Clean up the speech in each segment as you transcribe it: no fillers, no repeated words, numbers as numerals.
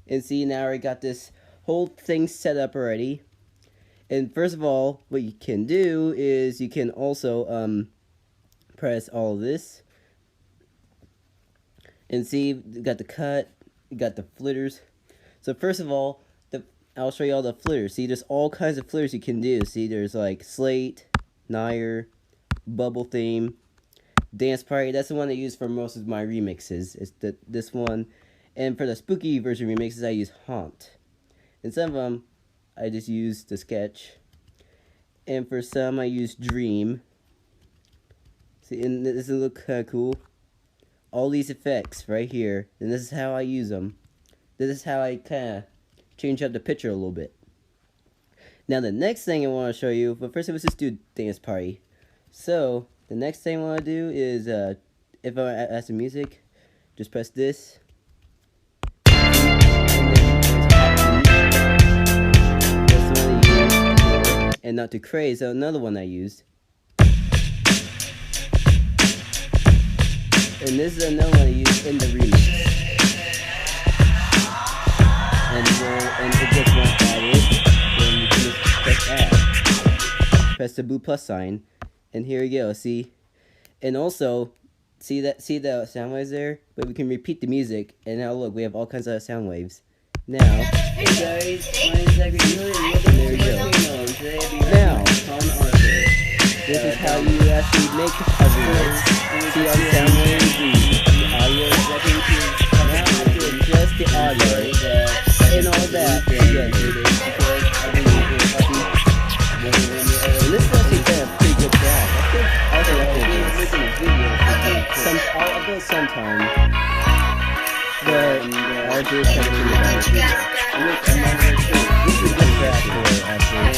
And see, now I got this whole thing set up already. And first of all, what you can do is you can also press all of this. And see, you got the cut, you got the flitters. So first of all, I'll show you all the flitters. See, there's all kinds of flitters you can do. See, there's like Slate, Nair, Bubble Theme, Dance Party. That's the one I use for most of my remixes. It's this one. And for the spooky version remixes, I use Haunt. And some of them, I just use the Sketch. And for some, I use Dream. See, and this will look kind of cool. All these effects right here. And this is how I use them. This is how I kind of change up the picture a little bit. Now the next thing I want to show you, but first let's just do Dance Party. So the next thing I want to do is if I add some music, just press this. And not to craze, so another one I used. And this is another one I used in the remix. And it just won't add it. Then you can just press add. Press the blue plus sign. And here we go, see? And also, see the sound waves there? But we can repeat the music. And now look, we have all kinds of sound waves. Now, hey guys, my name's Zachary Miller, and there we go. Now, this is how you actually make a remix. See all the sound waves, the audio, now I have to adjust the audio and all that together. And this is actually kind of pretty good track. I think I'll do it sometime. But I'll do it kind of pretty good. This is a good track for it, actually.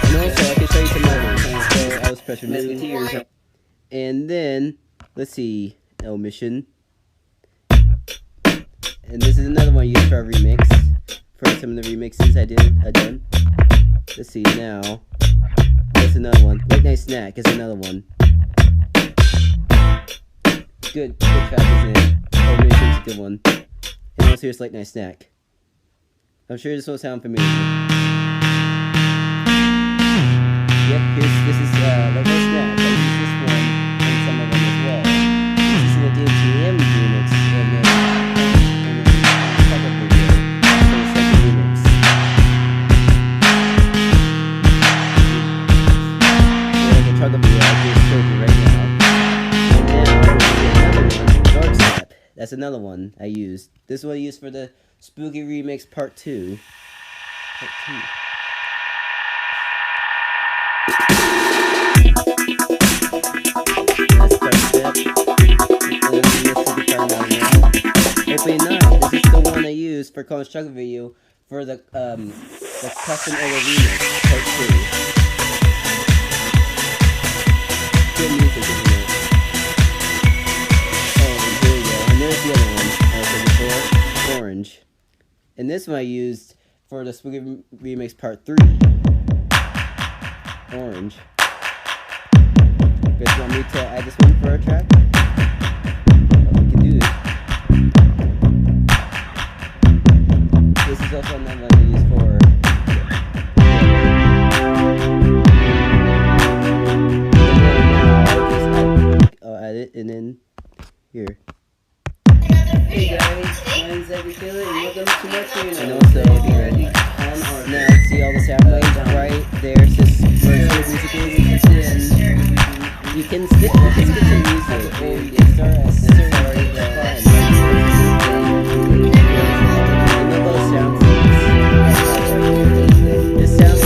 And also, I can show you some others. I was pressured Musketeers. And then, let's see, Mission. And this is another one I used for a remix. For some of the remixes I done. Let's see now. That's another one. Late Night Snack is another one. Good track, isn't it? Mission's a good one. And also here's Late Night Snack. I'm sure this will sound familiar. Yep, this is Late Night Snack. I use this one and some of them as well. This is in the DMTM remix, and then second video, so the second remix. And the truck video I just showed you right now. And then Dark Step. That's another one I used. This one I used for the Spooky Remix Part 2. Part 2. Hopefully not. This is the one I used for Collin's Chocolate video for the custom over remix part 2. Good music, isn't it? Oh, and here we go. And there's the other one I said before, Orange. And this one I used for the Spooky Remix Part 3. Orange. You guys want me to add this one for a track? We can do this. This is also another one I use for. I'll add it and then here. Hey guys, my name's Zachary Taylor and welcome to my channel. And also, now see all the sound waves right there. It's just you can skip some music or you can start a certain this sounds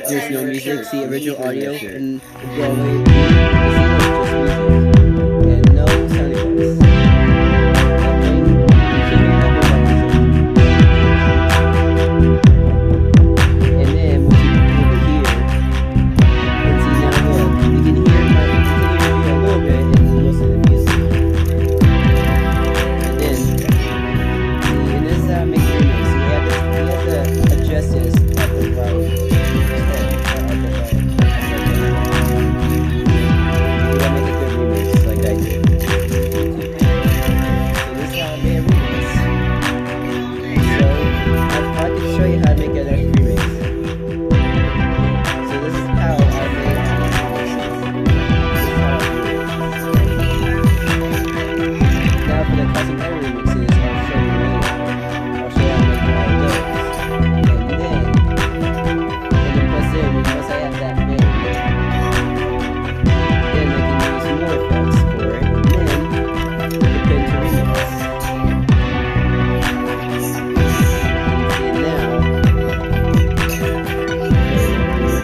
there's no music, see original audio and Broadway. And no sound effects. adjust this at the right. You gotta make a good remix like I did. So this is how I made a remix. So I can show you how to make a next remix. So this is how I made now for the custom edit remixes, I'll show you later. I'll show you how to make all of those. And then once I have that made, then I can use more effects for it, and then put it into remix. And now,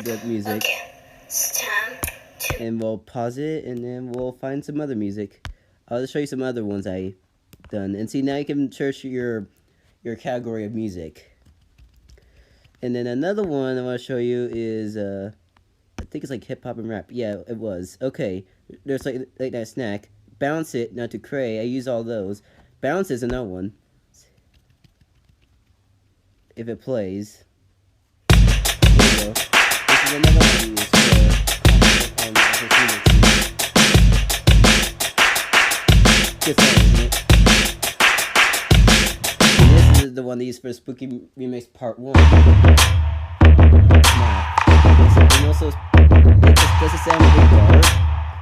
the music, and we'll pause it, and then we'll find some other music. I'll just show you some other ones I done, and see, now you can search your category of music. And then another one I want to show you is I think it's like hip hop and rap. Yeah, it was. Okay, there's like that snack. Bounce it, not to cray. I use all those. Bounce is another one. If it plays. There you go. This is another one I use for this is the one they use for Spooky Remix Part 1. Now, and also, does it sound really dark?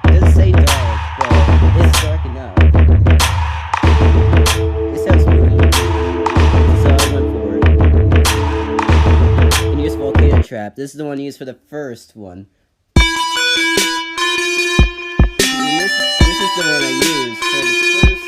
It doesn't say dark, but it's dark enough. It sounds spooky. So I went for it. And use Volcano Trap. This is the one I used for the first one. This is the one I used for the first one I made.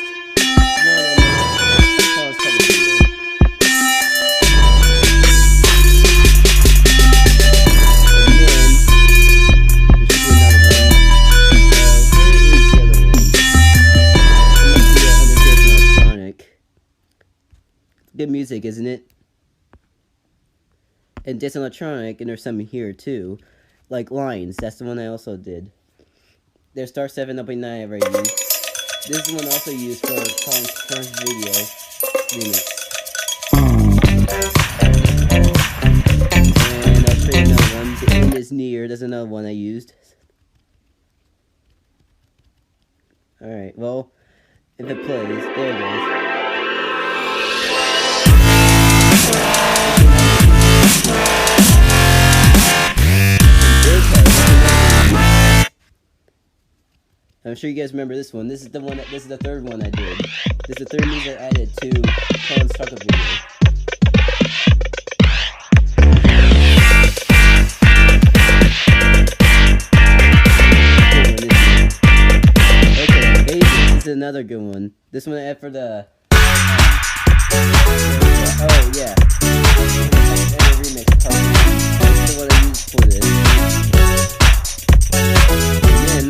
Good music, isn't it? And Dance Electronic, and there's some here too. Like Lines, that's the one I also did. There's Star 7 Up 9 I already used. This is the one I also used for Collin's first video remix. And I'll show you another one. The End is Near, that's another one I used. Alright, well, if it plays, there it goes. I'm sure you guys remember this one. This is the one. This is the third one I did. This is the third music I added to Collin's taco video. Okay, Baby. This is another good one. This one I add for the. Oh yeah. Remix part. This is the one I used for this. And then.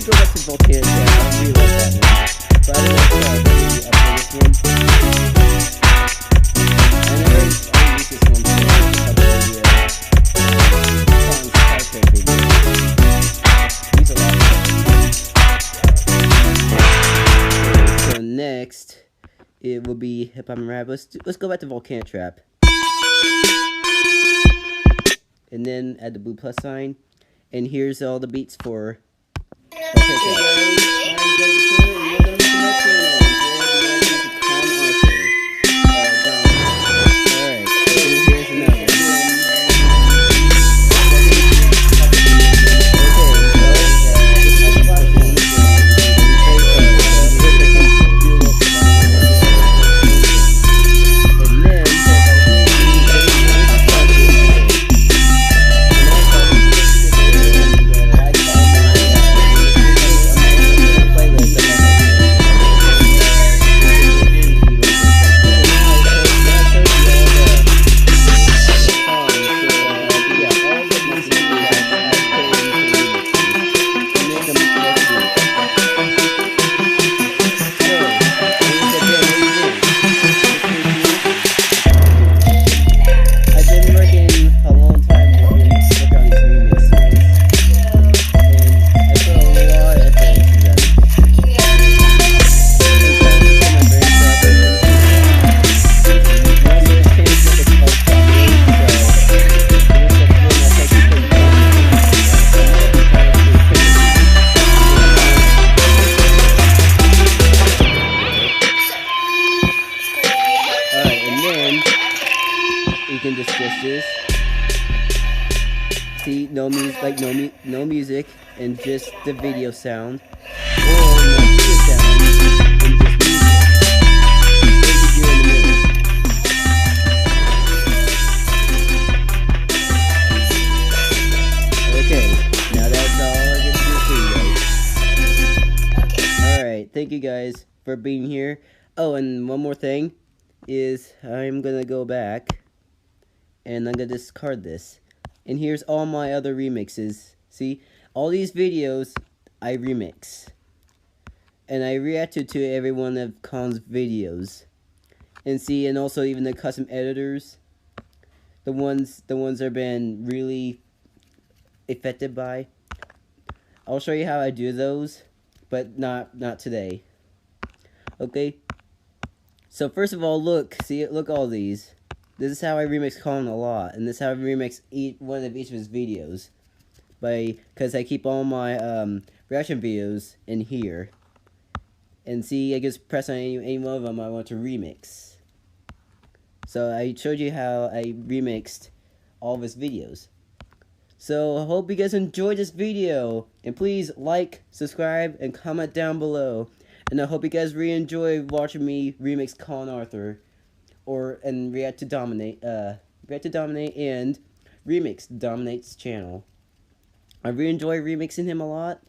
Go back to Volcano Trap. I really like that one. But I don't like this one. I never used this one for Use a lot of so next, it will be Hip Hop and Rap. Let's go back to Volcano Trap. And then add the blue plus sign. And here's all the beats for. can just switch this. See, no music, like no music, and just the video sound, or no video sound and just music. What you do in the middle. Okay, now that's all I get to do for you guys. Alright, thank you guys for being here. Oh, and one more thing is I'm gonna go back and I'm gonna discard this. And here's all my other remixes. See, all these videos I remix. And I reacted to every one of Collin's videos. And see, and also even the custom editors. The ones that have been really affected by. I'll show you how I do those, but not today. Okay? So first of all, look all these. This is how I remix Collin a lot, and this is how I remix one of each of his videos. Because I keep all my reaction videos in here. And see, I just press on any one of them I want to remix. So I showed you how I remixed all of his videos. So I hope you guys enjoyed this video, and please like, subscribe, and comment down below. And I hope you guys really enjoy watching me remix Collin Arthur. And react to Dominate and remix Dominate's channel. I really enjoy remixing him a lot,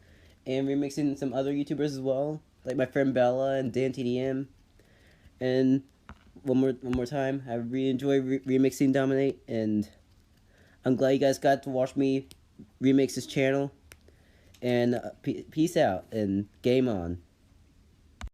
and remixing some other YouTubers as well, like my friend Bella and Dan TDM. And one more time, I really enjoy remixing Dominate, and I'm glad you guys got to watch me remix his channel. And peace out and game on.